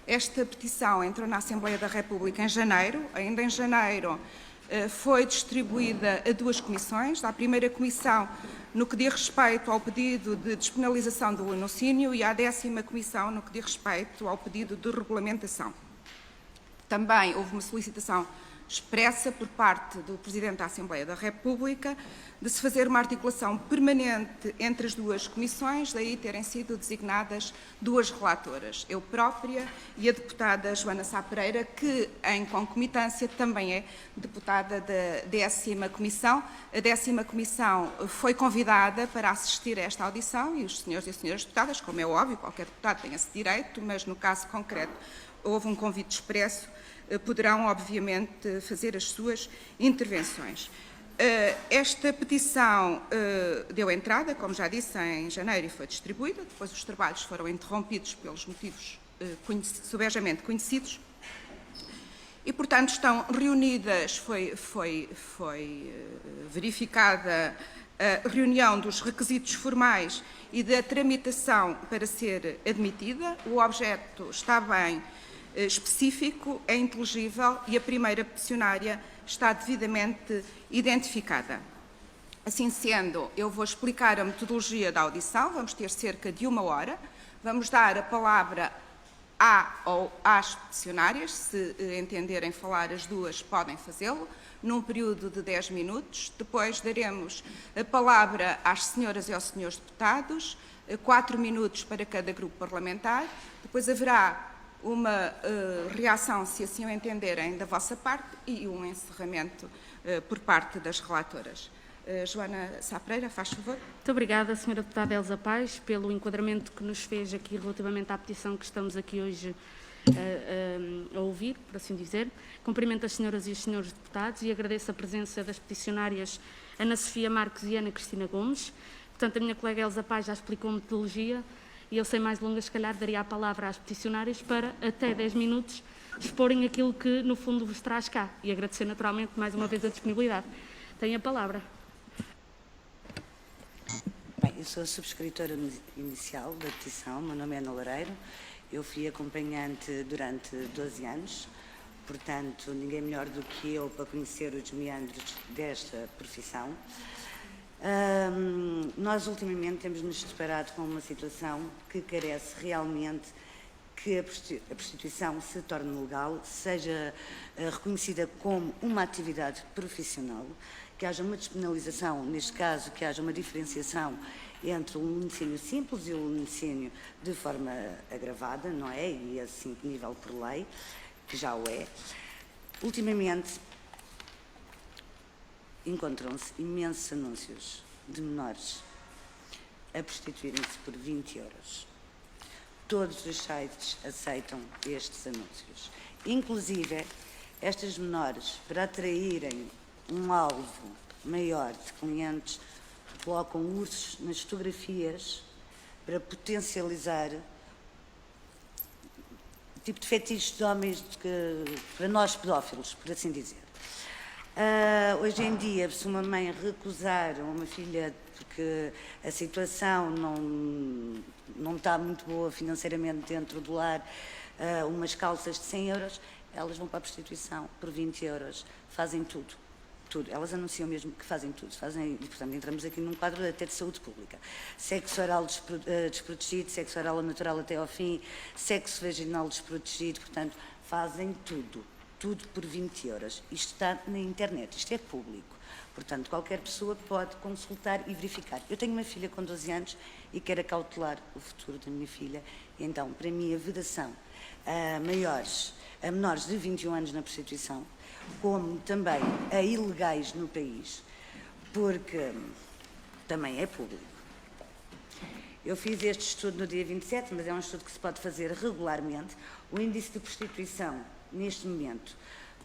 Esta petição entrou na Assembleia da República em janeiro. Ainda em janeiro foi distribuída a 2 comissões. À primeira comissão, no que diz respeito ao pedido de despenalização do latrocínio, e à 10ª comissão, no que diz respeito ao pedido de regulamentação. Também houve uma solicitação expressa por parte do Presidente da Assembleia da República de se fazer uma articulação permanente entre as 2 comissões, daí terem sido designadas 2 relatoras, eu própria e a deputada Joana Sá Pereira, que em concomitância também é deputada da 10ª Comissão. A 10ª Comissão foi convidada para assistir a esta audição e os senhores e senhoras deputadas, como é óbvio, qualquer deputado tem esse direito, mas no caso concreto houve um convite expresso, poderão, obviamente, fazer as suas intervenções. Esta petição deu entrada, como já disse, em janeiro e foi distribuída. Depois os trabalhos foram interrompidos pelos motivos subejamente conhecidos. E, portanto, estão reunidas, foi verificada a reunião dos requisitos formais e da tramitação para ser admitida. O objeto está bem específico, é inteligível e a primeira peticionária está devidamente identificada. Assim sendo, eu vou explicar a metodologia da audição. Vamos ter cerca de 1 hora. Vamos dar a palavra à ou às peticionárias. Se entenderem falar as 2, podem fazê-lo, num período de 10 minutos. Depois daremos a palavra às senhoras e aos senhores deputados, 4 minutos para cada grupo parlamentar. Depois haverá uma reação, se assim o entenderem, da vossa parte e um encerramento por parte das relatoras. Joana Sá Pereira, faz favor. Muito obrigada, Sra. Deputada Elsa Paes, pelo enquadramento que nos fez aqui relativamente à petição que estamos aqui hoje a ouvir, por assim dizer. Cumprimento as senhoras e os senhores deputados e agradeço a presença das peticionárias Ana Sofia Marques e Ana Cristina Gomes. Portanto, a minha colega Elsa Paes já explicou a metodologia e eu, sem mais longas, se calhar daria a palavra às peticionárias para, até 10 minutos, exporem aquilo que, no fundo, vos traz cá. E agradecer, naturalmente, mais uma vez a disponibilidade. Tenho a palavra. Bem, eu sou a subscritora inicial da petição, meu nome é Ana Lareiro, eu fui acompanhante durante 12 anos, portanto, ninguém melhor do que eu para conhecer os meandros desta profissão. Nós, ultimamente, temos-nos deparado com uma situação que carece realmente que a prostituição se torne legal, seja reconhecida como uma atividade profissional, que haja uma despenalização, neste caso, que haja uma diferenciação entre o latrocínio simples e o latrocínio de forma agravada, não é? E assim, nível por lei, que já o é. Ultimamente, encontram-se imensos anúncios de menores a prostituírem-se por 20 euros. Todos os sites aceitam estes anúncios. Inclusive, estas menores, para atraírem um alvo maior de clientes, colocam ursos nas fotografias para potencializar o tipo de fetiches de homens para nós pedófilos, por assim dizer. Hoje em dia, se uma mãe recusar uma filha porque a situação não está muito boa financeiramente dentro do lar, umas calças de 100 euros, elas vão para a prostituição por 20 euros, fazem tudo. Tudo. Elas anunciam mesmo que fazem tudo. E, portanto, entramos aqui num quadro até de saúde pública. Sexo oral desprotegido, sexo oral natural até ao fim, sexo vaginal desprotegido, portanto, fazem tudo. Tudo por 20 euros. Isto está na internet, isto é público. Portanto, qualquer pessoa pode consultar e verificar. Eu tenho uma filha com 12 anos e quero acautelar o futuro da minha filha. Então, para mim, a vedação a menores de 21 anos na prostituição, como também a ilegais no país, porque também é público. Eu fiz este estudo no dia 27, mas é um estudo que se pode fazer regularmente. O índice de prostituição, neste momento,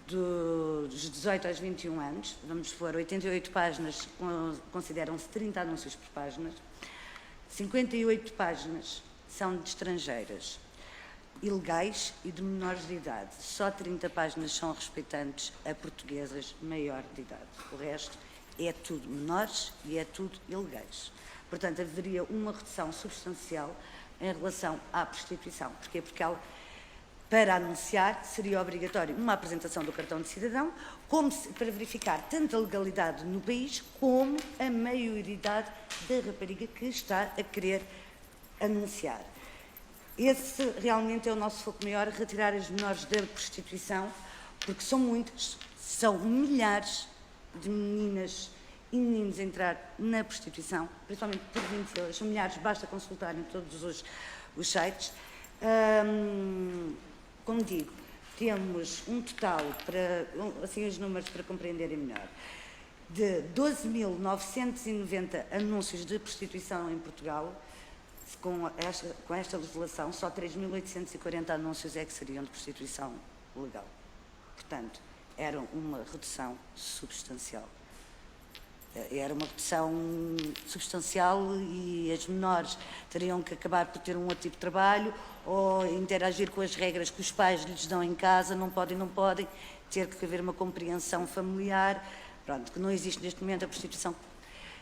dos 18 aos 21 anos, vamos supor, 88 páginas, consideram-se 30 anúncios por página, 58 páginas são de estrangeiras, ilegais e de menores de idade. Só 30 páginas são respeitantes a portuguesas maior de idade. O resto é tudo menores e é tudo ilegais. Portanto, haveria uma redução substancial em relação à prostituição. Porquê? Porque ela para anunciar, seria obrigatório uma apresentação do cartão de cidadão, para verificar tanto a legalidade no país como a maioridade da rapariga que está a querer anunciar. Esse realmente é o nosso foco maior, retirar as menores da prostituição, porque são muitas, são milhares de meninas e meninos a entrar na prostituição, principalmente por 20 euros, são milhares, basta consultarem todos os sites. Como digo, temos um total, assim os números para compreenderem melhor, de 12.990 anúncios de prostituição em Portugal. Com esta legislação, só 3.840 anúncios é que seriam de prostituição legal. Portanto, era uma redução substancial. Era uma redução substancial e as menores teriam que acabar por ter um outro tipo de trabalho ou interagir com as regras que os pais lhes dão em casa, não podem, ter que haver uma compreensão familiar. Pronto, que não existe neste momento a prostituição.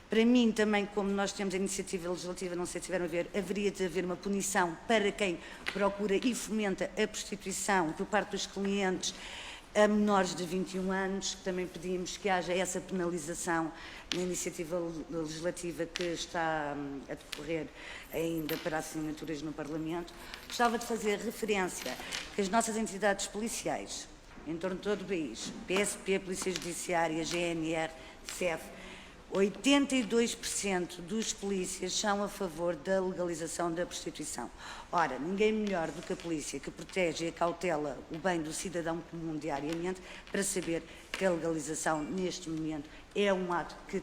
Para mim, também, como nós temos a iniciativa legislativa, não sei se tiveram a ver, haveria de haver uma punição para quem procura e fomenta a prostituição por parte dos clientes a menores de 21 anos, que também pedimos que haja essa penalização na iniciativa legislativa que está a decorrer ainda para assinaturas no Parlamento. Gostava de fazer referência que as nossas entidades policiais, em torno de todo o país, PSP, Polícia Judiciária, GNR, CEF, 82% dos polícias são a favor da legalização da prostituição. Ora, ninguém melhor do que a polícia, que protege e acautela o bem do cidadão comum diariamente, para saber que a legalização, neste momento, é um ato que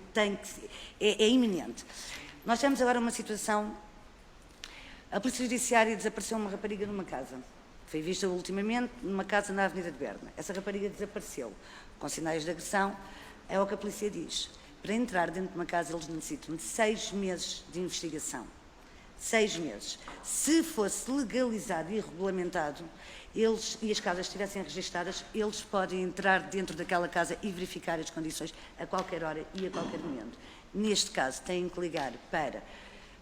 é iminente. Nós temos agora uma situação. A Polícia Judiciária desapareceu uma rapariga numa casa. Foi vista ultimamente numa casa na Avenida de Berna. Essa rapariga desapareceu, com sinais de agressão, é o que a polícia diz. Para entrar dentro de uma casa, eles necessitam de 6 meses de investigação. 6 meses. Se fosse legalizado e regulamentado, e as casas estivessem registadas, eles podem entrar dentro daquela casa e verificar as condições a qualquer hora e a qualquer momento. Neste caso, têm que ligar para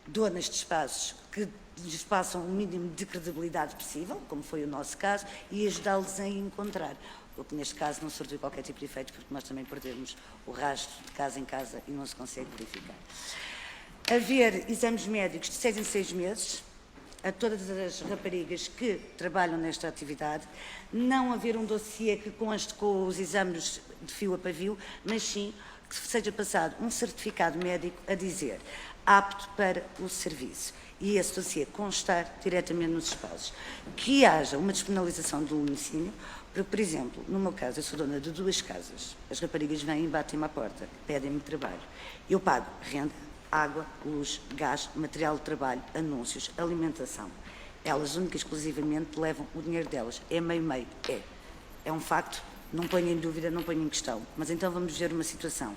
donas de espaços que lhes passam o mínimo de credibilidade possível, como foi o nosso caso, e ajudá-los a encontrar. O que neste caso não surgiu qualquer tipo de efeito, porque nós também perdemos o rastro de casa em casa e não se consegue verificar. Haver exames médicos de 6 em 6 meses a todas as raparigas que trabalham nesta atividade, não haver um dossiê que conste com os exames de fio a pavio, mas sim que seja passado um certificado médico a dizer apto para o serviço. E esse dossiê constar diretamente nos espaços. Que haja uma despenalização do laticínio, porque, por exemplo, no meu caso, eu sou dona de 2 casas. As raparigas vêm e batem-me à porta, pedem-me trabalho. Eu pago renda, água, luz, gás, material de trabalho, anúncios, alimentação. Elas, única e exclusivamente, levam o dinheiro delas. É meio-meio. É um facto, não ponho em dúvida, não ponho em questão. Mas então vamos ver uma situação.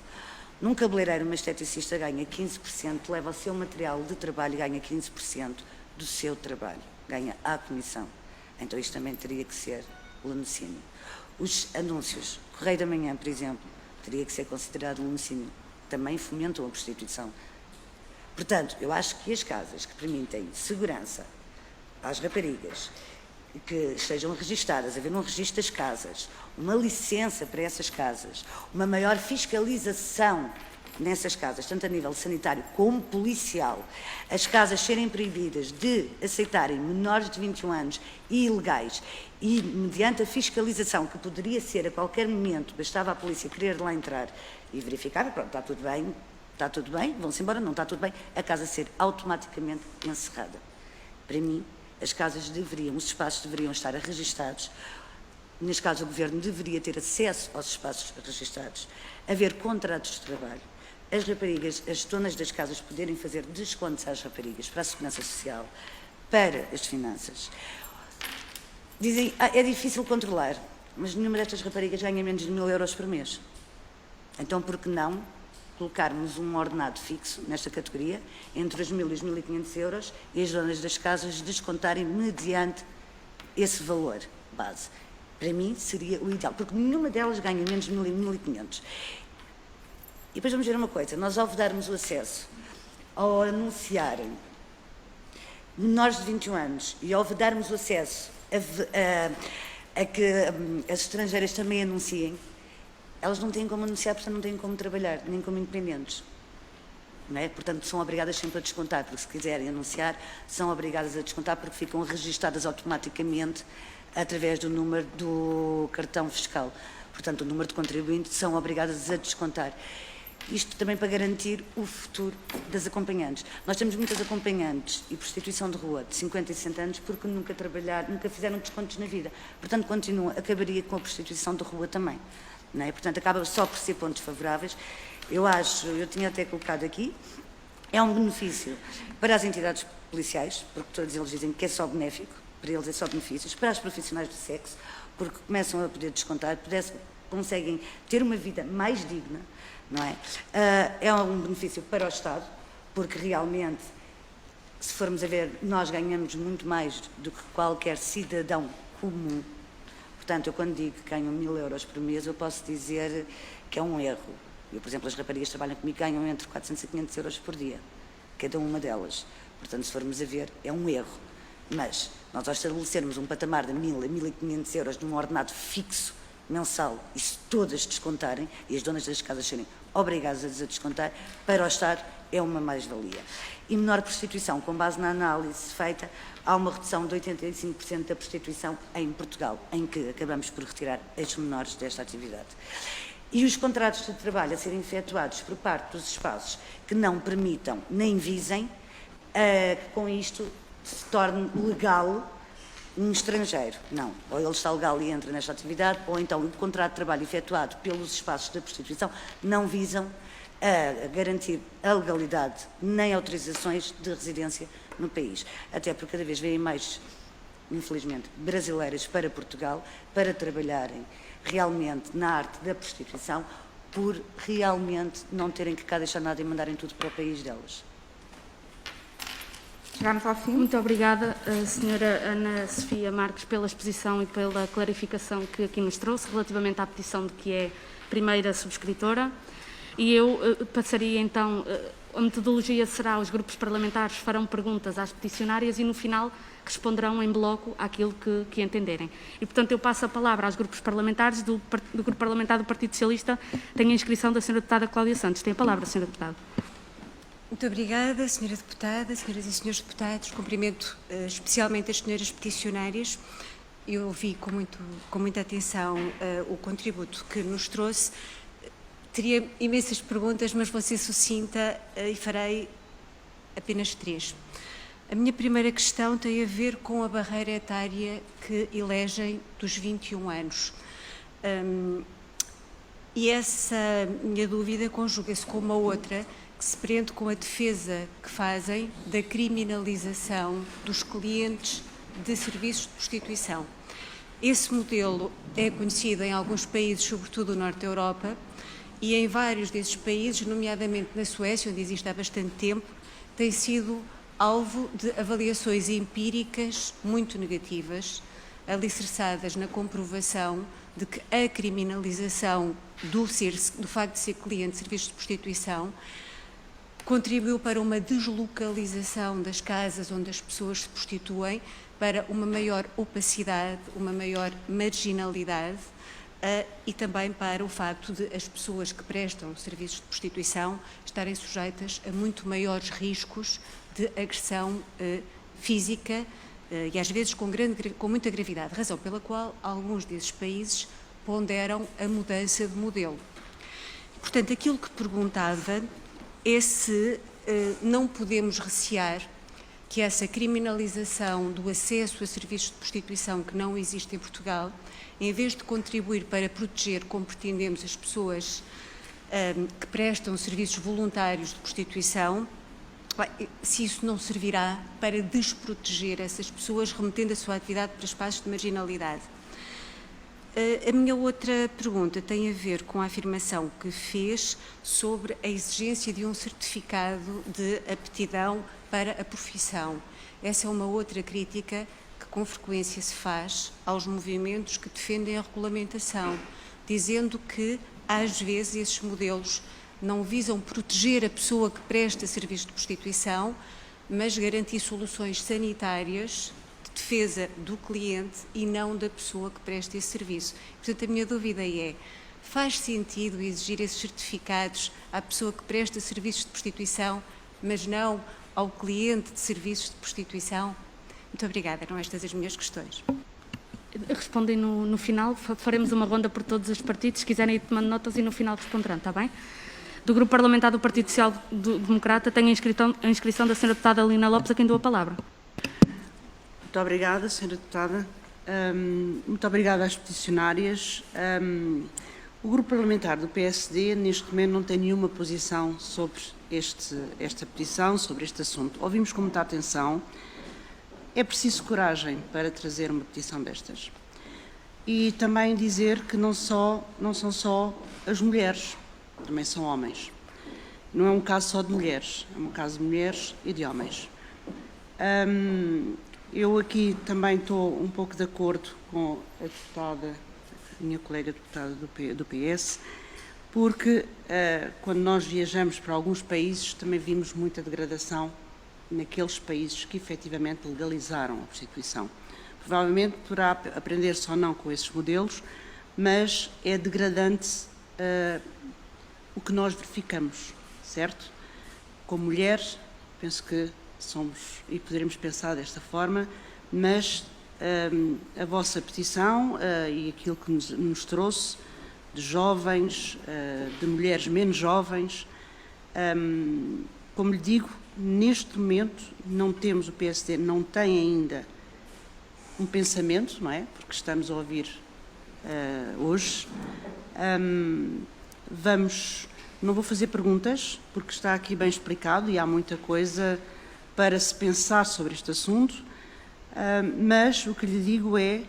Num cabeleireiro, uma esteticista ganha 15%, leva o seu material de trabalho e ganha 15% do seu trabalho. Ganha a comissão. Então isto também teria que ser laticínio. Os anúncios, Correio da Manhã, por exemplo, teria que ser considerado laticínio. Também fomentam a prostituição. Portanto, eu acho que as casas que permitem segurança às raparigas, que estejam registadas, haver um registro das casas, uma licença para essas casas, uma maior fiscalização nessas casas, tanto a nível sanitário como policial, as casas serem proibidas de aceitarem menores de 21 anos e ilegais e, mediante a fiscalização, que poderia ser a qualquer momento, bastava a polícia querer lá entrar e verificar, pronto, está tudo bem, vão-se embora, não está tudo bem, a casa ser automaticamente encerrada. Para mim, as casas os espaços deveriam estar registados. Neste caso, o Governo deveria ter acesso aos espaços registados, haver contratos de trabalho, as raparigas, as donas das casas poderem fazer descontos às raparigas para a segurança social, para as finanças. Dizem, é difícil controlar, mas nenhuma destas raparigas ganha menos de 1.000 euros por mês. Então, por que não colocarmos um ordenado fixo nesta categoria, entre os 1.000 e os 1.500 euros, e as donas das casas descontarem mediante esse valor base? Para mim seria o ideal, porque nenhuma delas ganha menos de 1.000 e 1.500. E depois vamos ver uma coisa, nós ao darmos o acesso, ao anunciarem menores de 21 anos e ao darmos o acesso a que as estrangeiras também anunciem, elas não têm como anunciar, portanto não têm como trabalhar, nem como independentes. Não é? Portanto, são obrigadas sempre a descontar, porque se quiserem anunciar, são obrigadas a descontar porque ficam registadas automaticamente através do número do cartão fiscal. Portanto, o número de contribuinte são obrigadas a descontar. Isto também para garantir o futuro das acompanhantes. Nós temos muitas acompanhantes e prostituição de rua de 50 e 60 anos porque nunca fizeram descontos na vida. Portanto, acabaria com a prostituição de rua também. Não é? Portanto, acaba só por ser pontos favoráveis. Eu tinha até colocado aqui, é um benefício para as entidades policiais, porque todos eles dizem que é só benéfico, para eles é só benefícios, para os profissionais do sexo, porque começam a poder descontar, conseguem ter uma vida mais digna, não é? É um benefício para o Estado, porque realmente, se formos a ver, nós ganhamos muito mais do que qualquer cidadão comum. Portanto, eu quando digo que ganho 1000 euros por mês, eu posso dizer que é um erro. Eu, por exemplo, as raparigas que trabalham comigo ganham entre 400 e 500 euros por dia, cada uma delas. Portanto, se formos a ver, é um erro. Mas nós, ao estabelecermos um patamar de 1000 a 1500 euros num ordenado fixo mensal, e se todas descontarem, e as donas das casas serem obrigadas a descontar, para o Estado é uma mais-valia. E menor prostituição, com base na análise feita, há uma redução de 85% da prostituição em Portugal, em que acabamos por retirar as menores desta atividade. E os contratos de trabalho a serem efetuados por parte dos espaços que não permitam nem visem, com isto se torne legal um estrangeiro. Não, ou ele está legal e entra nesta atividade, ou então o contrato de trabalho efetuado pelos espaços da prostituição não visam a garantir a legalidade nem autorizações de residência no país. Até porque cada vez vêm mais, infelizmente, brasileiras para Portugal para trabalharem realmente na arte da prostituição por realmente não terem que cá deixar nada e mandarem tudo para o país delas. Chegamos ao fim. Muito obrigada, Sra. Ana Sofia Marques, pela exposição e pela clarificação que aqui nos trouxe relativamente à petição de que é primeira subscritora. E eu passaria então, a metodologia será, os grupos parlamentares farão perguntas às peticionárias e no final responderão em bloco àquilo que entenderem. E portanto eu passo a palavra aos grupos parlamentares do Grupo Parlamentar do Partido Socialista. Tenho a inscrição da Sra. Deputada Cláudia Santos. Tem a palavra, Sra. Deputada. Muito obrigada, Sra. Deputada, Sras. e Srs. Deputados. Cumprimento especialmente as senhoras peticionárias. Eu ouvi com muita atenção o contributo que nos trouxe. Teria imensas perguntas, mas vou ser sucinta e farei apenas 3. A minha primeira questão tem a ver com a barreira etária que elegem dos 21 anos. E essa minha dúvida conjuga-se com uma outra que se prende com a defesa que fazem da criminalização dos clientes de serviços de prostituição. Esse modelo é conhecido em alguns países, sobretudo do norte da Europa, e em vários desses países, nomeadamente na Suécia, onde existe há bastante tempo, tem sido alvo de avaliações empíricas muito negativas, alicerçadas na comprovação de que a criminalização do facto de ser cliente de serviços de prostituição contribuiu para uma deslocalização das casas onde as pessoas se prostituem, para uma maior opacidade, uma maior marginalidade, e também para o facto de as pessoas que prestam serviços de prostituição estarem sujeitas a muito maiores riscos de agressão física e às vezes com muita gravidade, razão pela qual alguns desses países ponderam a mudança de modelo. Portanto, aquilo que perguntava é se não podemos recear que essa criminalização do acesso a serviços de prostituição que não existe em Portugal, em vez de contribuir para proteger, como pretendemos, as pessoas que prestam serviços voluntários de prostituição, se isso não servirá para desproteger essas pessoas, remetendo a sua atividade para espaços de marginalidade. A minha outra pergunta tem a ver com a afirmação que fez sobre a exigência de um certificado de aptidão para a profissão. Essa é uma outra crítica que com frequência se faz aos movimentos que defendem a regulamentação, dizendo que, às vezes, esses modelos não visam proteger a pessoa que presta serviço de prostituição, mas garantir soluções sanitárias de defesa do cliente e não da pessoa que presta esse serviço. Portanto, a minha dúvida é: faz sentido exigir esses certificados à pessoa que presta serviços de prostituição, mas não ao cliente de serviços de prostituição? Muito obrigada, eram estas as minhas questões. Respondem no final, faremos uma ronda por todos os partidos, se quiserem ir tomando notas e no final responderão, está bem? Do Grupo Parlamentar do Partido Social Democrata, tenho a inscrição da Sra. Deputada Lina Lopes, a quem dou a palavra. Muito obrigada, Sra. Deputada. Muito obrigada às peticionárias. O Grupo Parlamentar do PSD, neste momento, não tem nenhuma posição sobre esta petição, sobre este assunto. Ouvimos com muita atenção. É preciso coragem para trazer uma petição destas. E também dizer que não são só as mulheres, também são homens. Não é um caso só de mulheres, é um caso de mulheres e de homens. Eu aqui também estou um pouco de acordo com a deputada, a minha colega deputada do PS, porque quando nós viajamos para alguns países também vimos muita degradação naqueles países que efetivamente legalizaram a prostituição. Provavelmente poderá aprender-se ou não com esses modelos, mas é degradante o que nós verificamos, certo? Como mulheres, penso que somos, e poderemos pensar desta forma, mas a vossa petição e aquilo que nos trouxe de jovens, de mulheres menos jovens, como lhe digo, neste momento não temos, o PSD não tem ainda um pensamento, não é? Porque estamos a ouvir hoje. Não vou fazer perguntas, porque está aqui bem explicado e há muita coisa para se pensar sobre este assunto, mas o que lhe digo é,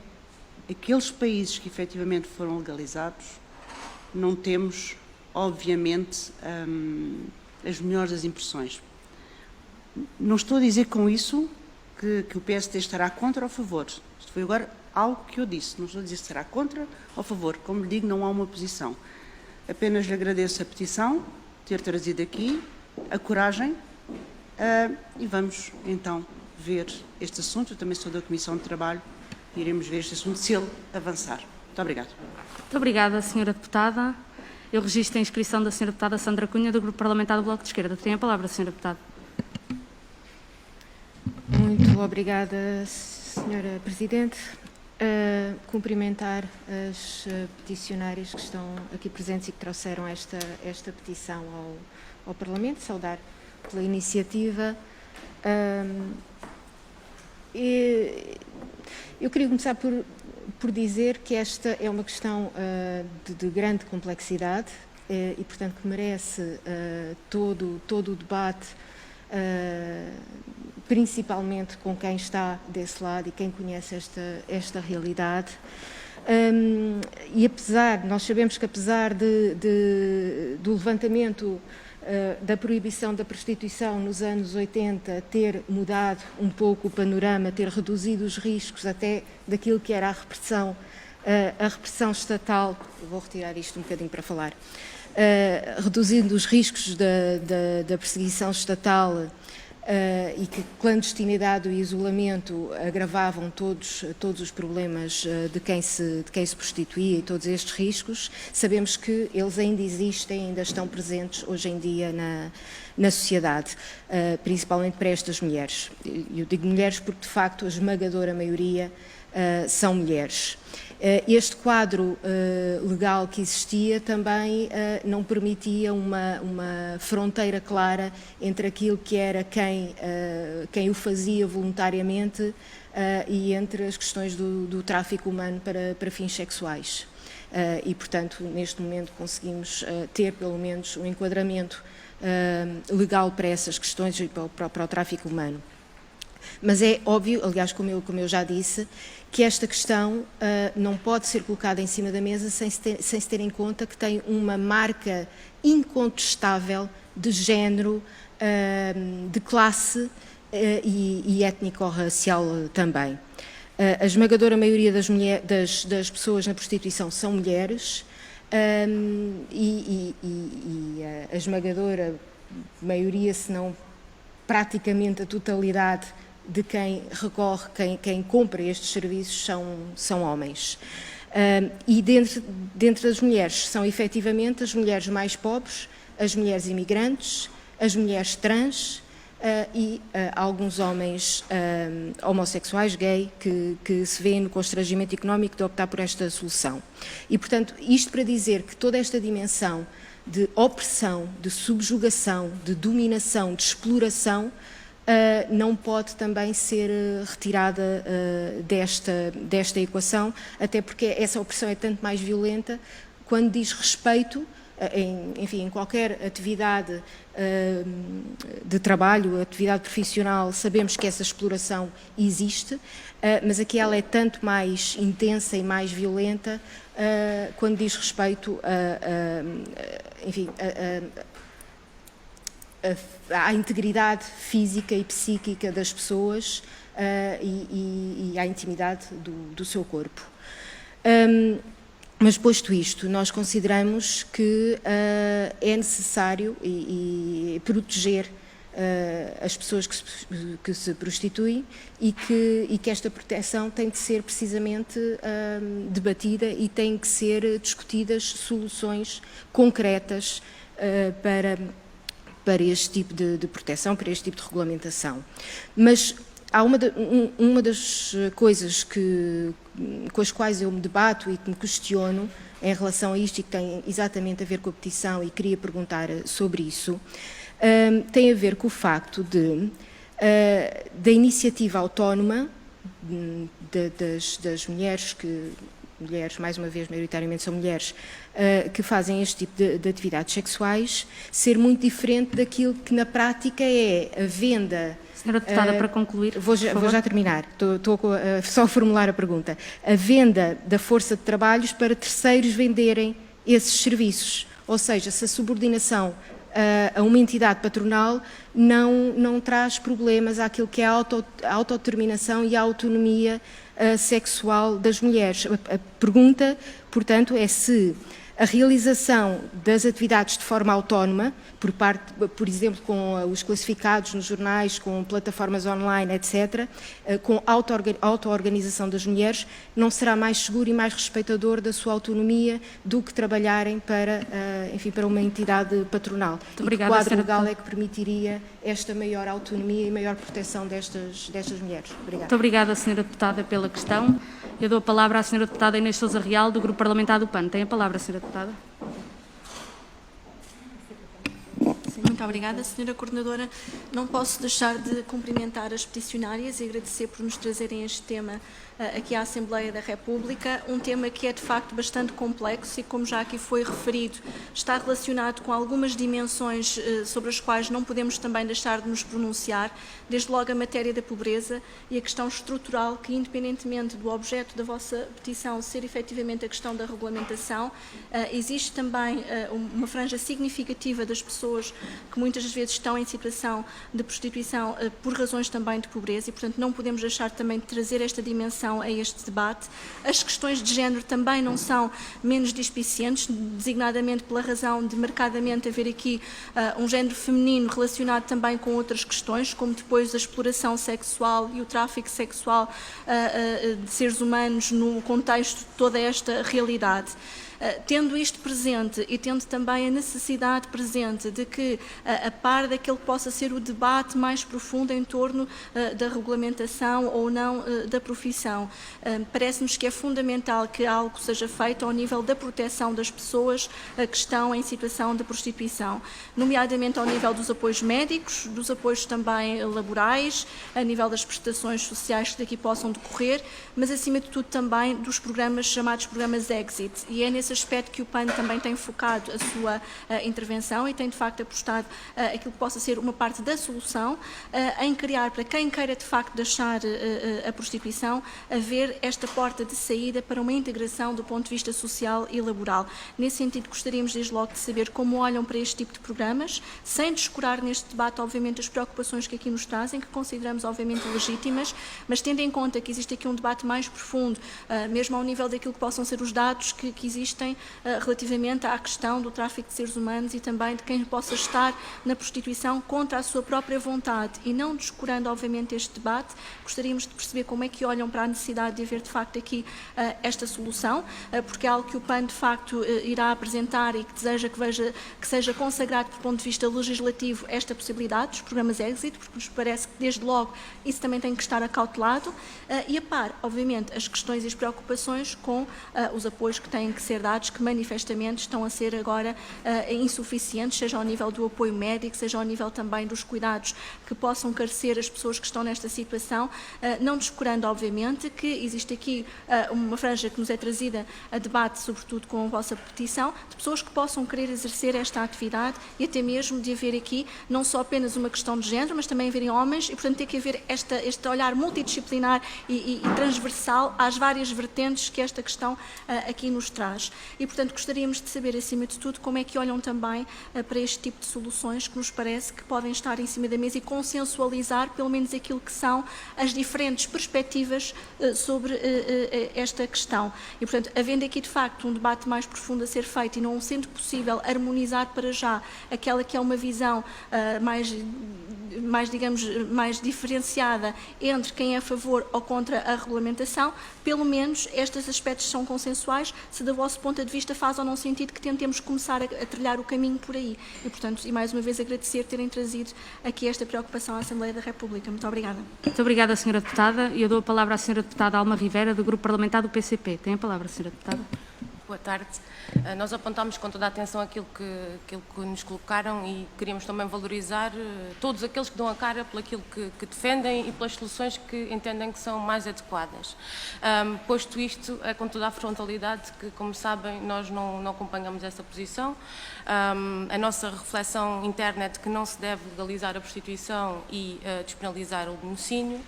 aqueles países que efetivamente foram legalizados, não temos, obviamente, as melhores das impressões. Não estou a dizer com isso que o PSD estará contra ou a favor. Isto foi agora algo que eu disse. Não estou a dizer se estará contra ou a favor. Como lhe digo, não há uma posição. Apenas lhe agradeço a petição, ter trazido aqui, a coragem, e vamos então ver este assunto. Eu também sou da Comissão de Trabalho e iremos ver este assunto se ele avançar. Muito obrigada. Muito obrigada, Sra. Deputada. Eu registro a inscrição da Sra. Deputada Sandra Cunha, do Grupo Parlamentar do Bloco de Esquerda. Tem a palavra, Sra. Deputada. Muito obrigada, Sra. Presidente. Cumprimentar as peticionárias que estão aqui presentes e que trouxeram esta petição ao Parlamento, saudar pela iniciativa. Eu queria começar por dizer que esta é uma questão de grande complexidade e, portanto, que merece todo o debate, principalmente com quem está desse lado e quem conhece esta realidade. E nós sabemos que apesar do levantamento da proibição da prostituição nos anos 80 ter mudado um pouco o panorama, ter reduzido os riscos até daquilo que era a repressão estatal, eu vou retirar isto um bocadinho para falar, reduzindo os riscos da perseguição estatal e que clandestinidade e isolamento agravavam todos os problemas de quem se prostituía e todos estes riscos. Sabemos que eles ainda existem, ainda estão presentes hoje em dia na sociedade, principalmente para estas mulheres. Eu digo mulheres porque, de facto, a esmagadora maioria são mulheres. Este quadro legal que existia também não permitia uma fronteira clara entre aquilo que era quem o fazia voluntariamente e entre as questões do tráfico humano para fins sexuais. E, portanto, neste momento conseguimos ter pelo menos um enquadramento legal para essas questões e para o tráfico humano. Mas é óbvio, aliás, como eu já disse, que esta questão não pode ser colocada em cima da mesa sem se ter em conta que tem uma marca incontestável de género, de classe e étnico-racial também. A esmagadora maioria das pessoas na prostituição são mulheres e a esmagadora maioria, se não praticamente a totalidade, de quem recorre, quem compra estes serviços são homens. E dentro das mulheres são efetivamente as mulheres mais pobres, as mulheres imigrantes, as mulheres trans e alguns homens homossexuais, gay, que se vêem no constrangimento económico de optar por esta solução. E, portanto, isto para dizer que toda esta dimensão de opressão, de subjugação, de dominação, de exploração, não pode também ser retirada desta equação, até porque essa opressão é tanto mais violenta quando diz respeito, em qualquer atividade de trabalho, atividade profissional, sabemos que essa exploração existe, mas aqui ela é tanto mais intensa e mais violenta quando diz respeito à integridade física e psíquica das pessoas e à intimidade do seu corpo. Mas posto isto, nós consideramos que é necessário proteger as pessoas que se prostituem e que esta proteção tem de ser precisamente debatida e tem que ser discutidas soluções concretas para este tipo de proteção, para este tipo de regulamentação. Mas há uma das coisas com as quais eu me debato e que me questiono em relação a isto e que tem exatamente a ver com a petição e queria perguntar sobre isso, tem a ver com o facto da iniciativa autónoma das mulheres mulheres, mais uma vez, maioritariamente são mulheres, que fazem este tipo de atividades sexuais, ser muito diferente daquilo que na prática é a venda... Senhora Deputada, para concluir, vou já terminar, estou só a formular a pergunta. A venda da força de trabalhos para terceiros venderem esses serviços, ou seja, se a subordinação a uma entidade patronal não traz problemas àquilo que é a autodeterminação e a autonomia sexual das mulheres. A pergunta, portanto, é se a realização das atividades de forma autónoma, por exemplo, com os classificados nos jornais, com plataformas online, etc., com auto-organização das mulheres, não será mais seguro e mais respeitador da sua autonomia do que trabalharem para uma entidade patronal. Muito obrigada, e que quadro Sra. legal é que permitiria esta maior autonomia e maior proteção destas mulheres? Obrigada. Muito obrigada, Sra. Deputada, pela questão. Eu dou a palavra à Sra. Deputada Inês Sousa Real, do Grupo Parlamentar do PAN. Tem a palavra, Sra. Deputada. Sim, muito obrigada, Sra. Coordenadora. Não posso deixar de cumprimentar as peticionárias e agradecer por nos trazerem este tema aqui à Assembleia da República, um tema que é de facto bastante complexo e, como já aqui foi referido, está relacionado com algumas dimensões sobre as quais não podemos também deixar de nos pronunciar, desde logo a matéria da pobreza e a questão estrutural que, independentemente do objeto da vossa petição ser efetivamente a questão da regulamentação, existe também uma franja significativa das pessoas que muitas vezes estão em situação de prostituição por razões também de pobreza e, portanto, não podemos deixar também de trazer esta dimensão a este debate. As questões de género também não são menos dispicientes, designadamente pela razão de marcadamente haver aqui um género feminino relacionado também com outras questões, como depois a exploração sexual e o tráfico sexual de seres humanos no contexto de toda esta realidade. Tendo isto presente e tendo também a necessidade presente de que, a par daquele que possa ser o debate mais profundo em torno da regulamentação ou não da profissão, parece-nos que é fundamental que algo seja feito ao nível da proteção das pessoas que estão em situação de prostituição, nomeadamente ao nível dos apoios médicos, dos apoios também laborais, a nível das prestações sociais que daqui possam decorrer, mas acima de tudo também dos programas chamados programas Exit, e é nesse aspecto que o PAN também tem focado a sua intervenção e tem de facto apostado aquilo que possa ser uma parte da solução em criar para quem queira de facto deixar a prostituição, haver esta porta de saída para uma integração do ponto de vista social e laboral. Nesse sentido, gostaríamos desde logo de saber como olham para este tipo de programas, sem descurar neste debate obviamente as preocupações que aqui nos trazem, que consideramos obviamente legítimas, mas tendo em conta que existe aqui um debate mais profundo, mesmo ao nível daquilo que possam ser os dados que existem existem relativamente à questão do tráfico de seres humanos e também de quem possa estar na prostituição contra a sua própria vontade. E não descurando, obviamente, este debate, gostaríamos de perceber como é que olham para a necessidade de haver, de facto, aqui esta solução, porque é algo que o PAN, de facto, irá apresentar e que deseja que seja consagrado, do ponto de vista legislativo, esta possibilidade dos programas Exit, porque nos parece que, desde logo, isso também tem que estar acautelado, e a par, obviamente, as questões e as preocupações com os apoios que têm que ser dados, que manifestamente estão a ser agora insuficientes, seja ao nível do apoio médico, seja ao nível também dos cuidados que possam carecer as pessoas que estão nesta situação, não descurando, obviamente, que existe aqui uma franja que nos é trazida a debate, sobretudo com a vossa petição, de pessoas que possam querer exercer esta atividade e até mesmo de haver aqui não só apenas uma questão de género, mas também haverem homens e, portanto, ter que haver este olhar multidisciplinar e transversal às várias vertentes que esta questão aqui nos traz. E, portanto, gostaríamos de saber, acima de tudo, como é que olham também para este tipo de soluções que nos parece que podem estar em cima da mesa e consensualizar, pelo menos, aquilo que são as diferentes perspectivas sobre esta questão. E, portanto, havendo aqui, de facto, um debate mais profundo a ser feito e não sendo possível harmonizar para já aquela que é uma visão mais diferenciada entre quem é a favor ou contra a regulamentação, pelo menos estes aspectos são consensuais, se do vosso ponto de vista faz ou não sentido que tentemos começar a trilhar o caminho por aí. E, portanto, e mais uma vez agradecer terem trazido aqui esta preocupação à Assembleia da República. Muito obrigada. Muito obrigada, Sra. Deputada. E eu dou a palavra à Sra. Deputada Alma Rivera, do Grupo Parlamentar do PCP. Tem a palavra, Sra. Deputada. Boa tarde. Nós apontámos com toda a atenção aquilo que nos colocaram e queríamos também valorizar todos aqueles que dão a cara por aquilo que defendem e pelas soluções que entendem que são mais adequadas. Posto isto, é com toda a frontalidade que, como sabem, nós não acompanhamos essa posição. A nossa reflexão interna é de que não se deve legalizar a prostituição e despenalizar o monocínio,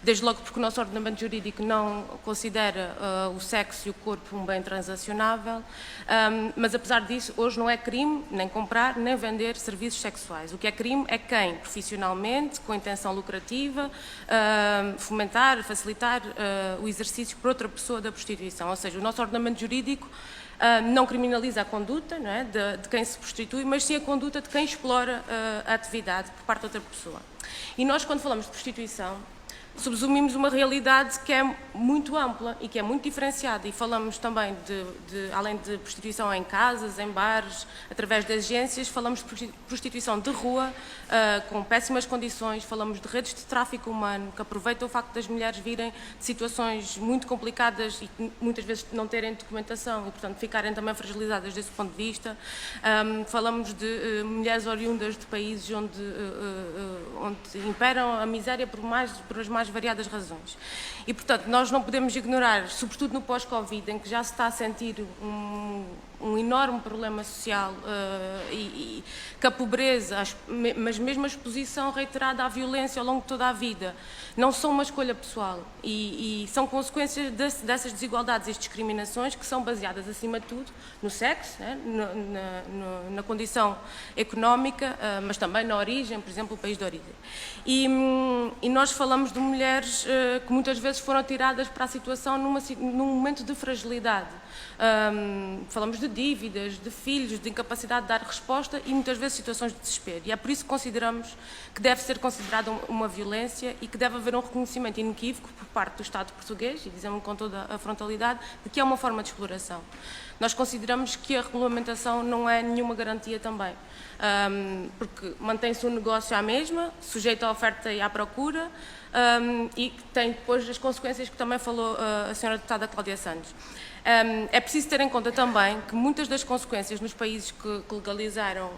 desde logo porque o nosso ordenamento jurídico não considera o sexo e o corpo um bem transacionável, mas apesar disso, hoje não é crime nem comprar nem vender serviços sexuais. O que é crime é quem, profissionalmente, com intenção lucrativa, fomentar, facilitar o exercício por outra pessoa da prostituição. Ou seja, o nosso ordenamento jurídico não criminaliza a conduta, não é, de quem se prostitui, mas sim a conduta de quem explora a atividade por parte de outra pessoa. E nós, quando falamos de prostituição, subsumimos uma realidade que é muito ampla e que é muito diferenciada, e falamos também além de prostituição em casas, em bares, através de agências, falamos de prostituição de rua, com péssimas condições, falamos de redes de tráfico humano, que aproveitam o facto das mulheres virem de situações muito complicadas e muitas vezes não terem documentação e, portanto, ficarem também fragilizadas desse ponto de vista. Falamos de mulheres oriundas de países onde imperam a miséria por as mais variadas razões. E, portanto, nós não podemos ignorar, sobretudo no pós-Covid, em que já se está a sentir um enorme problema social e que a pobreza, mas mesmo a exposição reiterada à violência ao longo de toda a vida, não são uma escolha pessoal e são consequências dessas desigualdades e discriminações que são baseadas, acima de tudo, no sexo, né, na condição económica, mas também na origem, por exemplo, o país de origem. E nós falamos de mulheres que muitas vezes foram tiradas para a situação num momento de fragilidade. Falamos de dívidas, de filhos, de incapacidade de dar resposta e muitas vezes situações de desespero. E é por isso que consideramos que deve ser considerada uma violência e que deve haver um reconhecimento inequívoco por parte do Estado português, e dizemos com toda a frontalidade, de que é uma forma de exploração. Nós consideramos que a regulamentação não é nenhuma garantia também, porque mantém-se um negócio à mesma, sujeito à oferta e à procura, e que tem depois as consequências que também falou a Sra. Deputada Cláudia Santos. É preciso ter em conta também que muitas das consequências nos países que legalizaram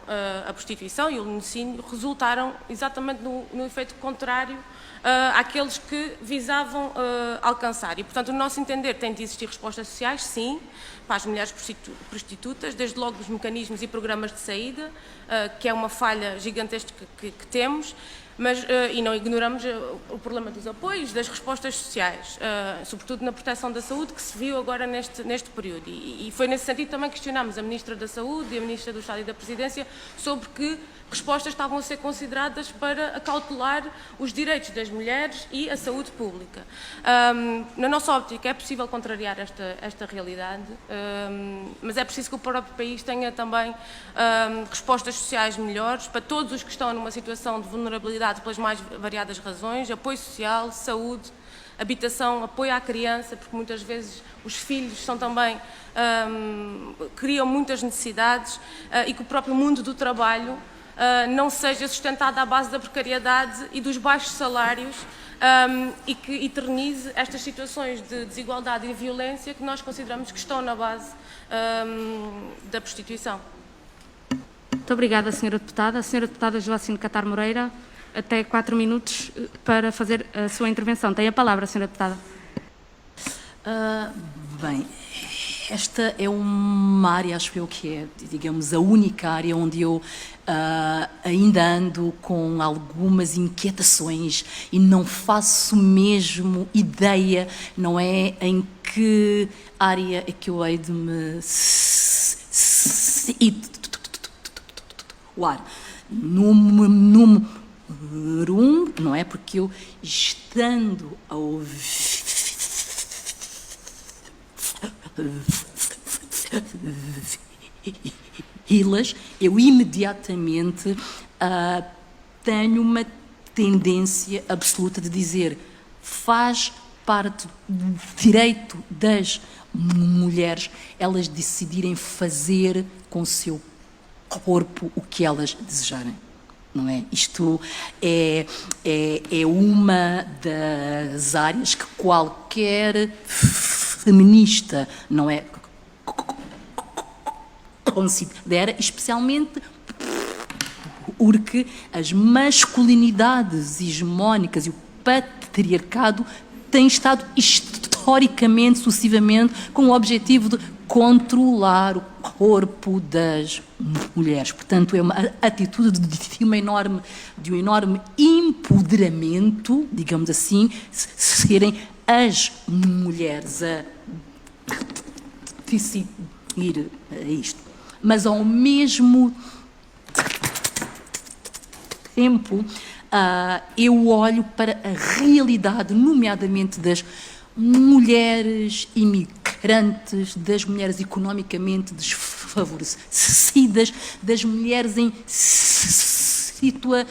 a prostituição e o monocínio resultaram exatamente no efeito contrário àqueles que visavam alcançar. E, portanto, o nosso entender tem de existir respostas sociais, sim, para as mulheres prostitutas, desde logo os mecanismos e programas de saída, que é uma falha gigantesca que temos, Mas, e não ignoramos o problema dos apoios, das respostas sociais, sobretudo na proteção da saúde, que se viu agora neste período. E foi nesse sentido também que questionámos a Ministra da Saúde e a Ministra do Estado e da Presidência sobre que respostas estavam a ser consideradas para acautelar os direitos das mulheres e a saúde pública. Na nossa óptica é possível contrariar esta realidade, mas é preciso que o próprio país tenha também respostas sociais melhores para todos os que estão numa situação de vulnerabilidade pelas mais variadas razões, apoio social, saúde, habitação, apoio à criança, porque muitas vezes os filhos são também, criam muitas necessidades, e que o próprio mundo do trabalho não seja sustentado à base da precariedade e dos baixos salários, e que eternize estas situações de desigualdade e violência que nós consideramos que estão na base da prostituição. Muito obrigada, Sra. Deputada. A Sra. Deputada Joacine Catar Moreira, até 4 minutos para fazer a sua intervenção. Tem a palavra, Sra. Deputada. Bem, esta é uma área, acho eu, que é, digamos, a única área onde eu ainda ando com algumas inquietações e não faço mesmo ideia, não é, em que área é que eu hei de me situar. Número 1, não é, porque eu, estando a ouvi-las, eu imediatamente tenho uma tendência absoluta de dizer: faz parte do direito das mulheres elas decidirem fazer com o seu corpo o que elas desejarem. Não é? Isto é uma das áreas que qualquer feminista, não é, considera, especialmente porque as masculinidades hegemónicas e o patriarcado têm estado historicamente, sucessivamente, com o objetivo de controlar o corpo das mulheres. Portanto, é uma atitude de um enorme empoderamento, digamos assim, serem as mulheres a decidir isto. Mas, ao mesmo tempo, eu olho para a realidade, nomeadamente das mulheres imigrantes, das mulheres economicamente desfavorecidas, das mulheres em situação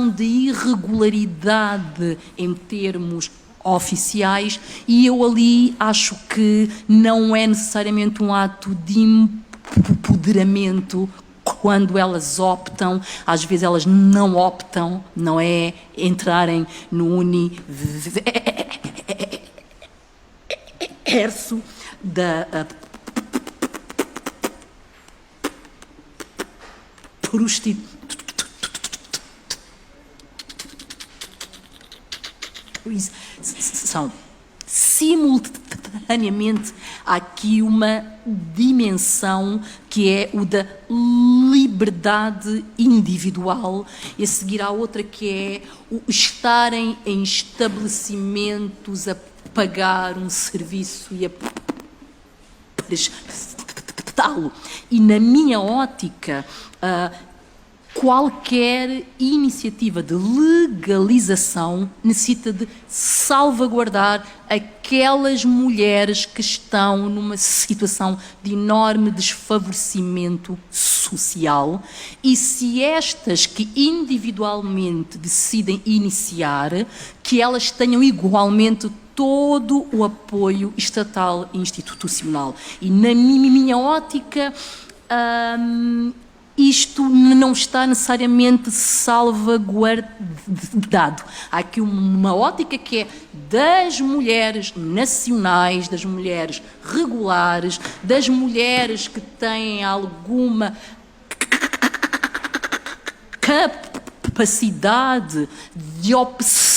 de irregularidade em termos oficiais, e eu ali acho que não é necessariamente um ato de empoderamento quando elas optam, às vezes elas não optam, não é, entrarem no universo da prostituição. Simultaneamente, há aqui uma dimensão que é o da liberdade individual, e a seguir há outra que é o estarem em estabelecimentos a pagar um serviço e a prestá-lo. E na minha ótica, qualquer iniciativa de legalização necessita de salvaguardar aquelas mulheres que estão numa situação de enorme desfavorecimento social, e se estas que individualmente decidem iniciar, que elas tenham igualmente todo o apoio estatal e institucional. E na minha ótica, isto não está necessariamente salvaguardado. Há aqui uma ótica que é das mulheres nacionais, das mulheres regulares, das mulheres que têm alguma capacidade de opção,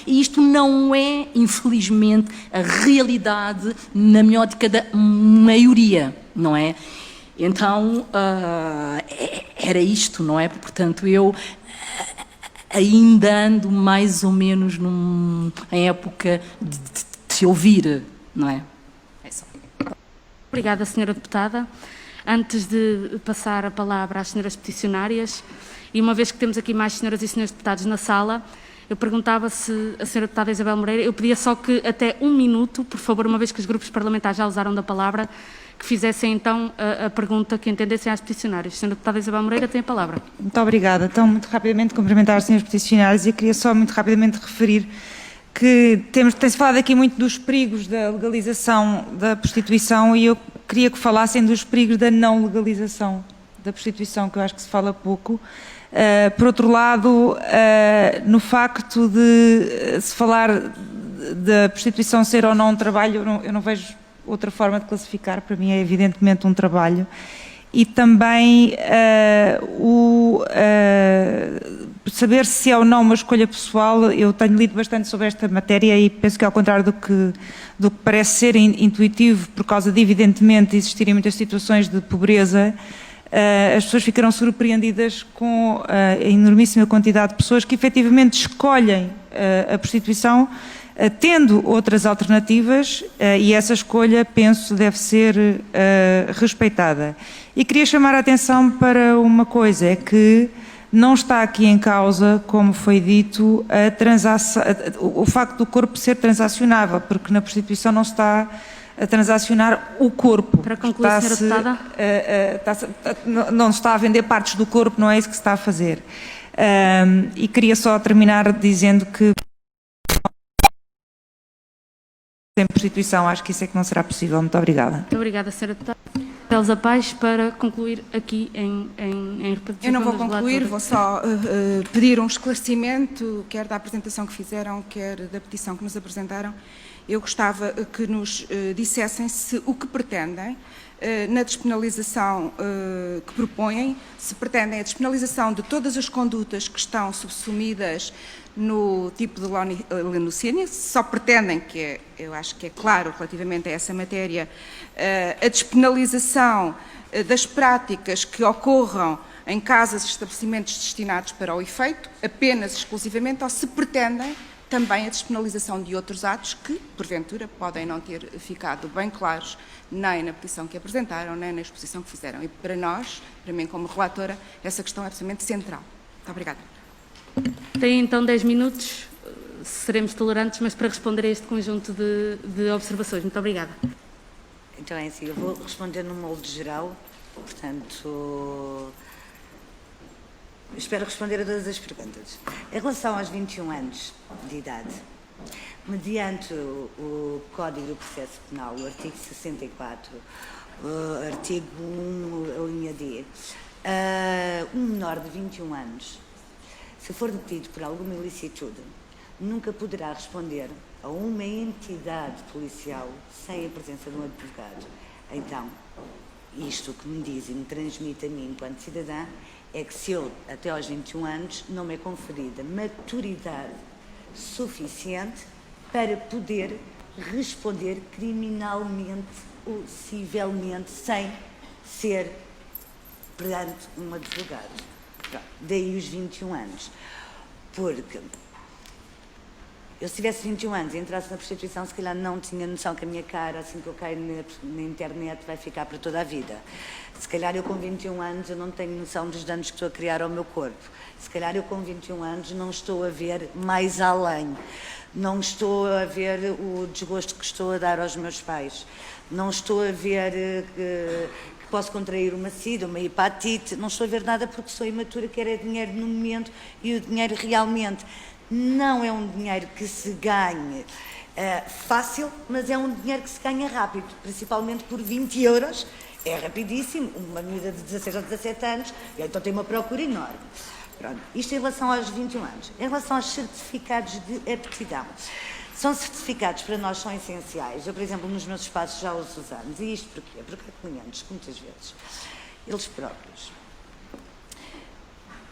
e isto não é, infelizmente, a realidade, na minha ótica, da maioria, não é? Então, era isto, não é? Portanto, eu ainda ando mais ou menos em época de ouvir, não é? É só. Obrigada, Sra. Deputada. Antes de passar a palavra às senhoras peticionárias, e uma vez que temos aqui mais senhoras e senhores deputados na sala, eu perguntava se a senhora deputada Isabel Moreira, eu pedia só que até 1 minuto, por favor, uma vez que os grupos parlamentares já usaram da palavra, que fizessem então a pergunta que entendessem às peticionárias. Senhora deputada Isabel Moreira tem a palavra. Muito obrigada. Então, muito rapidamente cumprimentar os senhores peticionários e queria só muito rapidamente referir que tem-se falado aqui muito dos perigos da legalização da prostituição e eu queria que falassem dos perigos da não legalização da prostituição, que eu acho que se fala pouco. Por outro lado, no facto de se falar da prostituição ser ou não um trabalho, eu não vejo outra forma de classificar, para mim é evidentemente um trabalho. E também saber se é ou não uma escolha pessoal. Eu tenho lido bastante sobre esta matéria e penso que, ao contrário do que parece ser intuitivo, por causa de evidentemente existirem muitas situações de pobreza, as pessoas ficaram surpreendidas com a enormíssima quantidade de pessoas que efetivamente escolhem a prostituição tendo outras alternativas e essa escolha, penso, deve ser respeitada. E queria chamar a atenção para uma coisa, é que não está aqui em causa, como foi dito, o facto do corpo ser transacionável, porque na prostituição não se está a transacionar o corpo. Para concluir, senhora deputada. Não se está a vender partes do corpo, não é isso que se está a fazer. E queria só terminar dizendo que sem prostituição, acho que isso é que não será possível. Muito obrigada. Muito obrigada, senhora deputada. Elsa Paes, para concluir aqui em repetição. Eu não vou concluir, vou só pedir um esclarecimento, quer da apresentação que fizeram, quer da petição que nos apresentaram. Eu gostava que nos dissessem se o que pretendem na despenalização que propõem, se pretendem a despenalização de todas as condutas que estão subsumidas no tipo de lenocínia, se só pretendem, eu acho que é claro relativamente a essa matéria, a despenalização das práticas que ocorram em casas e estabelecimentos destinados para o efeito, apenas exclusivamente, ou se pretendem também a despenalização de outros atos que, porventura, podem não ter ficado bem claros nem na petição que apresentaram, nem na exposição que fizeram. E para nós, para mim como relatora, essa questão é absolutamente central. Muito obrigada. Tem então 10 minutos, seremos tolerantes, mas para responder a este conjunto de observações. Muito obrigada. Então é assim, eu vou responder no molde geral, portanto, espero responder a todas as perguntas. Em relação aos 21 anos de idade, mediante o Código do Processo Penal, o artigo 64, o artigo 1, a linha D, um menor de 21 anos, se for detido por alguma ilicitude, nunca poderá responder a uma entidade policial sem a presença de um advogado. Então, isto que me diz e me transmite a mim, enquanto cidadã, é que se eu, até aos 21 anos, não me é conferida maturidade suficiente para poder responder criminalmente ou civilmente sem ser perante um advogado. Daí os 21 anos. Porque eu, se tivesse 21 anos e entrasse na prostituição, se calhar não tinha noção que a minha cara, assim que eu caio na internet, vai ficar para toda a vida. Se calhar eu com 21 anos eu não tenho noção dos danos que estou a criar ao meu corpo. Se calhar eu com 21 anos não estou a ver mais além. Não estou a ver o desgosto que estou a dar aos meus pais. Não estou a ver que posso contrair uma sida, uma hepatite. Não estou a ver nada porque sou imatura, quero é dinheiro no momento e o dinheiro realmente não é um dinheiro que se ganhe fácil, mas é um dinheiro que se ganha rápido, principalmente por 20 euros. É rapidíssimo, uma miúda de 16 ou 17 anos, então tem uma procura enorme. Pronto, isto em relação aos 21 anos. Em relação aos certificados de aptidão, são certificados para nós, são essenciais. Eu, por exemplo, nos meus espaços já os usamos. E isto porquê? Porque há clientes que muitas vezes, eles próprios,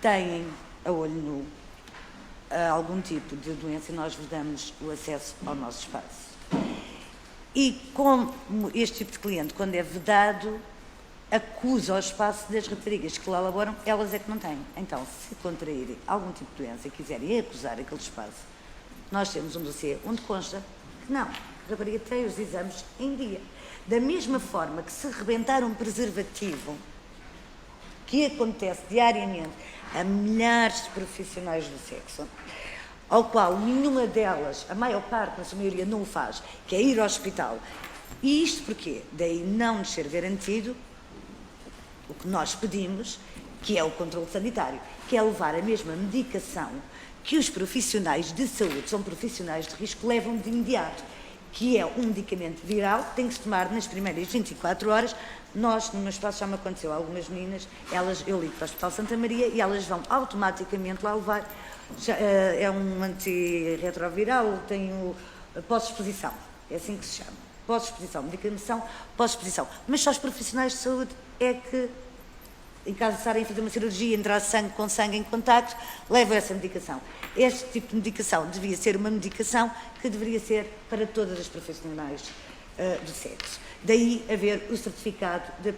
têm a olho nu algum tipo de doença e nós vos damos o acesso ao nosso espaço. E como este tipo de cliente, quando é vedado, acusa o espaço das raparigas que lá laboram, elas é que não têm. Então, se contraírem algum tipo de doença e quiserem acusar aquele espaço, nós temos um dossiê onde consta que não, a rapariga tem os exames em dia. Da mesma forma que se rebentar um preservativo, que acontece diariamente a milhares de profissionais do sexo, ao qual nenhuma delas, a maior parte, na sua maioria, não o faz, que é ir ao hospital. E isto porquê? Daí não nos ser garantido o que nós pedimos, que é o controle sanitário, que é levar a mesma medicação que os profissionais de saúde, são profissionais de risco, levam de imediato, que é um medicamento viral, tem que se tomar nas primeiras 24 horas. Nós, no meu espaço, já me aconteceu, algumas meninas, eu ligo para o Hospital Santa Maria e elas vão automaticamente lá levar, é um antirretroviral, tem o pós-exposição, é assim que se chama, pós-exposição, medicação, pós-exposição. Mas só os profissionais de saúde é que, em caso de estarem a fazer uma cirurgia, entrar sangue com sangue em contacto, levam essa medicação. Este tipo de medicação devia ser uma medicação que deveria ser para todas as profissionais do sexo. Daí haver o certificado de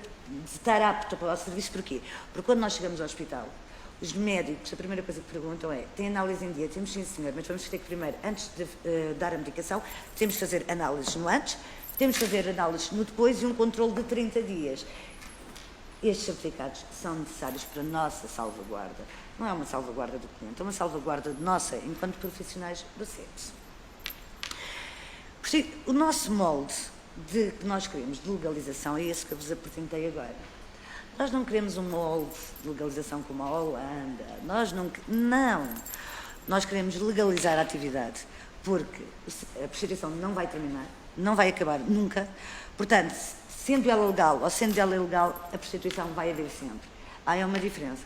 estar apto para o serviço. Porquê? Porque quando nós chegamos ao hospital, os médicos, a primeira coisa que perguntam é: tem análise em dia? Temos, sim senhor, mas vamos ter que primeiro, antes de dar a medicação, temos que fazer análises no antes, temos que fazer análises no depois e um controle de 30 dias. Estes certificados são necessários para a nossa salvaguarda. Não é uma salvaguarda do cliente, é uma salvaguarda nossa enquanto profissionais do sexo. O nosso molde que nós queremos de legalização é esse que eu vos apresentei agora. Nós não queremos um molde de legalização como a Holanda. Não. Nós queremos legalizar a atividade, porque a prostituição não vai terminar, não vai acabar nunca. Portanto, sendo ela legal ou sendo ela ilegal, a prostituição vai haver sempre. Há uma diferença.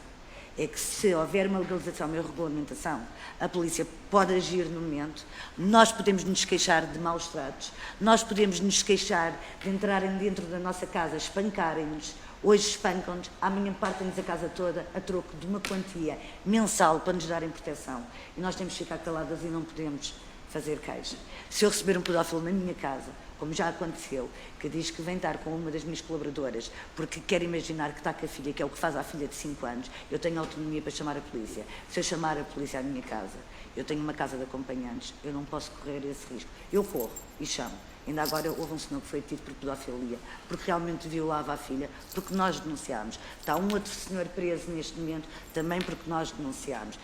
É que se houver uma legalização e uma regulamentação, a polícia pode agir no momento, nós podemos nos queixar de maus tratos, nós podemos nos queixar de entrarem dentro da nossa casa, espancarem-nos, hoje espancam-nos, amanhã partem-nos a casa toda a troco de uma quantia mensal para nos darem proteção. E nós temos que ficar caladas e não podemos fazer queixa. Se eu receber um pedófilo na minha casa, como já aconteceu, que diz que vem estar com uma das minhas colaboradoras porque quer imaginar que está com a filha, que é o que faz à filha de 5 anos, eu tenho autonomia para chamar a polícia. Se eu chamar a polícia à minha casa, eu tenho uma casa de acompanhantes, eu não posso correr esse risco. Eu corro e chamo. Ainda agora houve um senhor que foi detido por pedofilia, porque realmente violava a filha, porque nós denunciámos. Está um outro senhor preso neste momento, também porque nós denunciámos.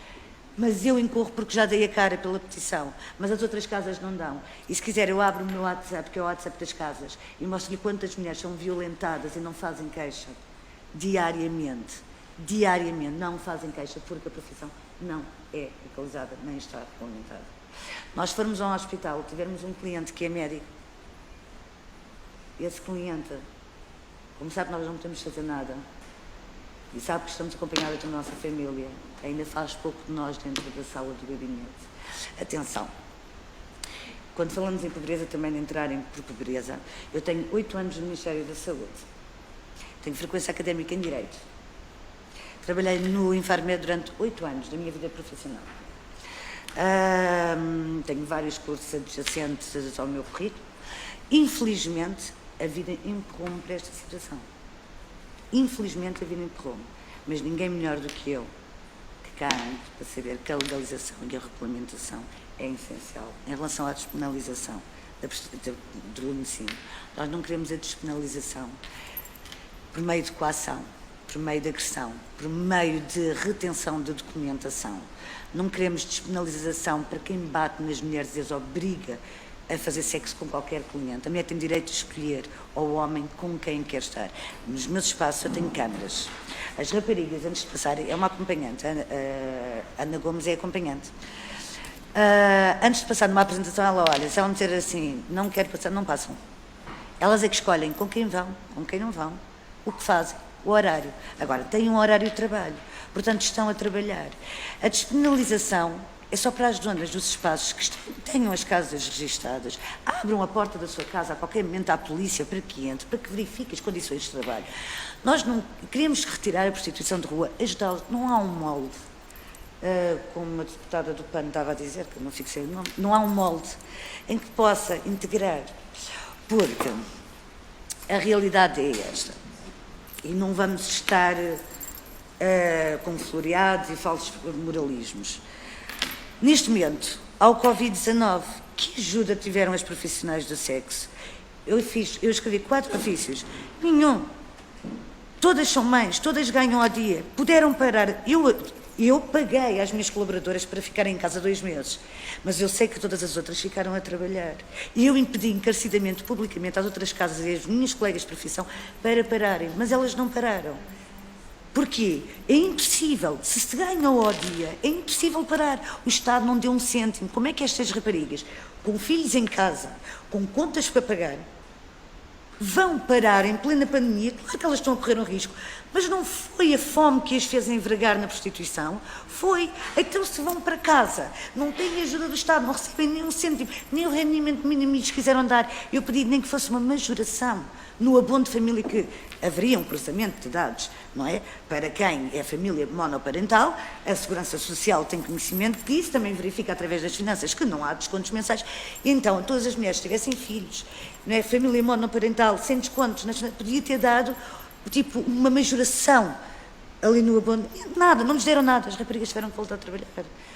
Mas eu incorro porque já dei a cara pela petição, mas as outras casas não dão. E se quiser eu abro o meu WhatsApp, que é o WhatsApp das casas, e mostro-lhe quantas mulheres são violentadas e não fazem queixa. Diariamente. Diariamente não fazem queixa porque a profissão não é legalizada nem está regulamentada. Nós formos a um hospital, tivermos um cliente que é médico, esse cliente, como sabe, nós não podemos fazer nada, e sabe que estamos acompanhados da nossa família, ainda faz pouco de nós dentro da sala do gabinete. Atenção, quando falamos em pobreza, também de entrarem por pobreza, eu tenho 8 anos no Ministério da Saúde, tenho frequência académica em Direito, trabalhei no Infarmed durante 8 anos da minha vida profissional, tenho vários cursos adjacentes ao meu currículo. Infelizmente, a vida empurrou-me para esta situação. Infelizmente, a vida empurrou-me. Mas ninguém melhor do que eu, que cá ando, para saber que a legalização e a regulamentação é essencial. Em relação à despenalização do homicídio, nós não queremos a despenalização por meio de coação, por meio de agressão, por meio de retenção de documentação. Não queremos despenalização para quem bate nas mulheres e as obriga a fazer sexo com qualquer cliente. A mulher tem direito de escolher ao homem com quem quer estar. Nos meus espaços eu tenho câmaras. As raparigas, antes de passarem, é uma acompanhante, a Ana Gomes é acompanhante. Antes de passar numa apresentação, ela olha, se ela me dizer assim, não quero passar, não passam. Elas é que escolhem com quem vão, com quem não vão, o que fazem, o horário. Agora, têm um horário de trabalho, portanto estão a trabalhar. A despenalização é só para as donas dos espaços que tenham as casas registadas, abram a porta da sua casa a qualquer momento à polícia para que entre, para que verifique as condições de trabalho. Nós não queremos retirar a prostituição de rua, ajudá-los. Não há um molde, como a deputada do PAN estava a dizer, que eu não fixei o nome, não há um molde em que possa integrar, porque a realidade é esta. E não vamos estar com floreados e falsos moralismos. Neste momento, ao Covid-19, que ajuda tiveram as profissionais do sexo? Eu escrevi 4 ofícios, nenhum. Todas são mães, todas ganham ao dia, puderam parar. Eu paguei às minhas colaboradoras para ficarem em casa 2 meses, mas eu sei que todas as outras ficaram a trabalhar. E eu impedi encarecidamente, publicamente, às outras casas e às minhas colegas de profissão para pararem, mas elas não pararam. Porquê? É impossível, se se ganham ao dia, é impossível parar. O Estado não deu um cêntimo. Como é que estas raparigas, com filhos em casa, com contas para pagar, vão parar em plena pandemia? Claro que elas estão a correr um risco, mas não foi a fome que as fez envergar na prostituição, foi. Então se vão para casa, não têm ajuda do Estado, não recebem nem um cêntimo, nem o rendimento mínimo lhes quiseram dar. Eu pedi nem que fosse uma majoração no abono de família, que haveria um cruzamento de dados, não é? Para quem é família monoparental, a Segurança Social tem conhecimento disso, também verifica através das finanças que não há descontos mensais. Então, todas as mulheres que tivessem filhos, não é? Família monoparental, sem descontos, podia ter dado, tipo, uma majoração ali no abono. Nada, não nos deram nada, as raparigas tiveram que voltar a trabalhar.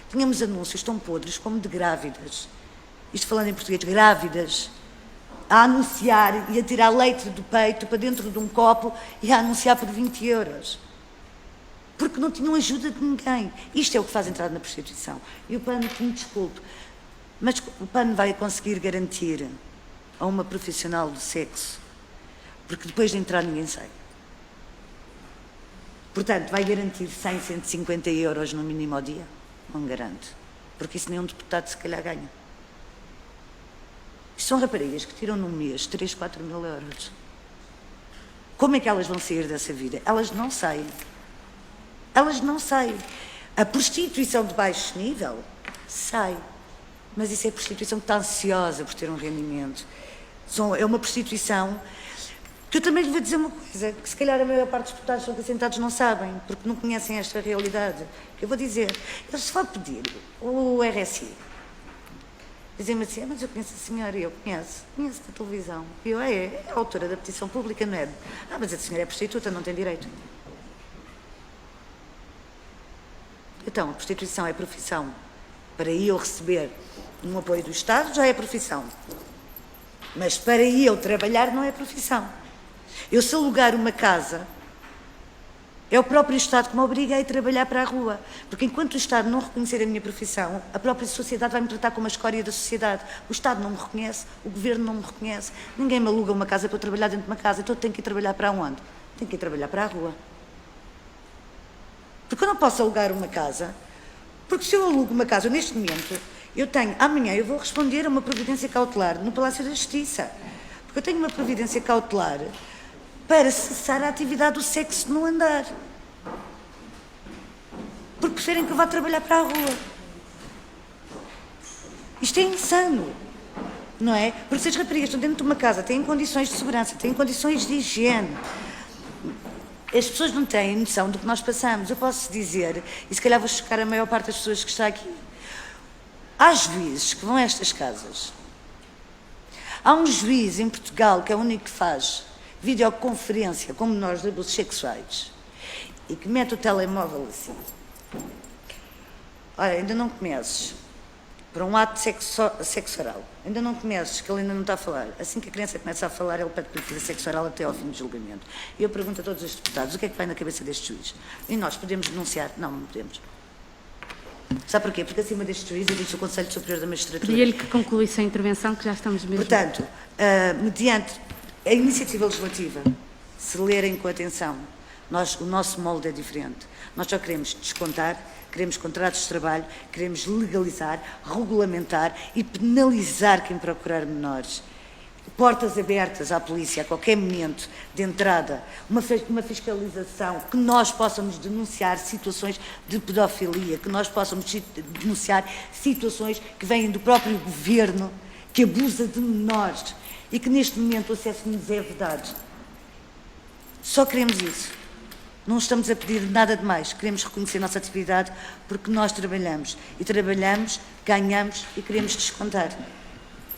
Tínhamos anúncios tão podres como de grávidas, isto falando em português, grávidas, a anunciar e a tirar leite do peito para dentro de um copo e a anunciar por 20 euros. Porque não tinham ajuda de ninguém. Isto é o que faz entrar na prostituição. E o PAN, me desculpe, mas o PAN vai conseguir garantir a uma profissional do sexo, porque depois de entrar ninguém sai. Portanto, vai garantir 100, 150 euros no mínimo ao dia? Não garante. Porque isso nenhum deputado se calhar ganha. São raparigas que tiram num mês 3, 4 mil euros. Como é que elas vão sair dessa vida? Elas não saem. Elas não saem. A prostituição de baixo nível sai. Mas isso é prostituição que está ansiosa por ter um rendimento. É uma prostituição que eu também lhe vou dizer uma coisa, que se calhar a maior parte dos deputados são assentados não sabem, porque não conhecem esta realidade. Eu vou dizer, eles se vão pedir o RSI. Dizem-me assim, mas eu conheço a senhora, e eu conheço da televisão. E eu, é a autora da petição pública, não é? Mas a senhora é prostituta, não tem direito. Então, a prostituição é profissão. Para eu receber um apoio do Estado, já é profissão. Mas para eu trabalhar, não é profissão. Eu, se alugar uma casa, é o próprio Estado que me obriga a ir trabalhar para a rua. Porque enquanto o Estado não reconhecer a minha profissão, a própria sociedade vai me tratar como a escória da sociedade. O Estado não me reconhece, o Governo não me reconhece. Ninguém me aluga uma casa para eu trabalhar dentro de uma casa. Então eu tenho que ir trabalhar para onde? Tenho que ir trabalhar para a rua. Porque eu não posso alugar uma casa, porque se eu alugo uma casa, neste momento, amanhã eu vou responder a uma providência cautelar no Palácio da Justiça. Porque eu tenho uma providência cautelar para cessar a atividade do sexo no andar. Porque preferem que eu vá trabalhar para a rua. Isto é insano, não é? Porque se as raparigas estão dentro de uma casa, têm condições de segurança, têm condições de higiene, as pessoas não têm noção do que nós passamos. Eu posso dizer, e se calhar vou chocar a maior parte das pessoas que está aqui, há juízes que vão a estas casas. Há um juiz em Portugal que é o único que faz videoconferência com menores de abusos sexuais e que mete o telemóvel assim. Olha, ainda não comeces para um ato de sexo oral. Ainda não comeces, que ele ainda não está a falar. Assim que a criança começa a falar, ele pede para fazer sexo oral até ao fim do julgamento. E eu pergunto a todos os deputados, o que é que vai na cabeça deste juiz? E nós podemos denunciar? Não, não podemos. Sabe porquê? Porque acima deste juiz existe o Conselho Superior da Magistratura. Pedi-lhe que concluísse a intervenção, que já estamos mesmo... Portanto, mediante a iniciativa legislativa, se lerem com atenção, o nosso molde é diferente. Nós só queremos descontar, queremos contratos de trabalho, queremos legalizar, regulamentar e penalizar quem procurar menores. Portas abertas à polícia a qualquer momento de entrada, uma fiscalização, que nós possamos denunciar situações de pedofilia, que nós possamos denunciar situações que vêm do próprio governo, que abusa de menores e que neste momento o acesso nos é vedado. Só queremos isso. Não estamos a pedir nada de mais. Queremos reconhecer a nossa atividade porque nós trabalhamos. E trabalhamos, ganhamos e queremos descontar.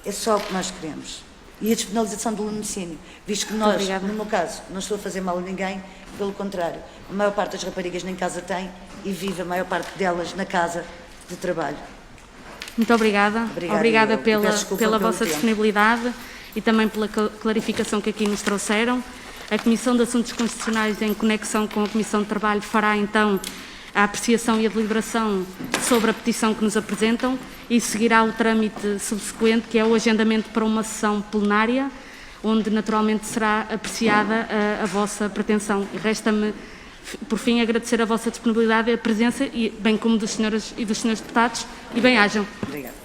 É só o que nós queremos. e a despenalização do laticínio, visto que nós, obrigada. no meu caso, não estou a fazer mal a ninguém, pelo contrário, a maior parte das raparigas nem casa tem e vive a maior parte delas na casa de trabalho. Muito obrigada. Obrigada, Obrigada eu. pela Peço desculpa pelo vossa tempo. disponibilidade e também pela clarificação que aqui nos trouxeram. A Comissão de Assuntos Constitucionais, em conexão com a Comissão de Trabalho, fará então a apreciação e a deliberação sobre a petição que nos apresentam e seguirá o trâmite subsequente, que é o agendamento para uma sessão plenária, onde naturalmente será apreciada a vossa pretensão. E resta-me, por fim, agradecer a vossa disponibilidade e a presença, bem como dos senhoras e dos senhores deputados, e bem-ajam. Obrigada.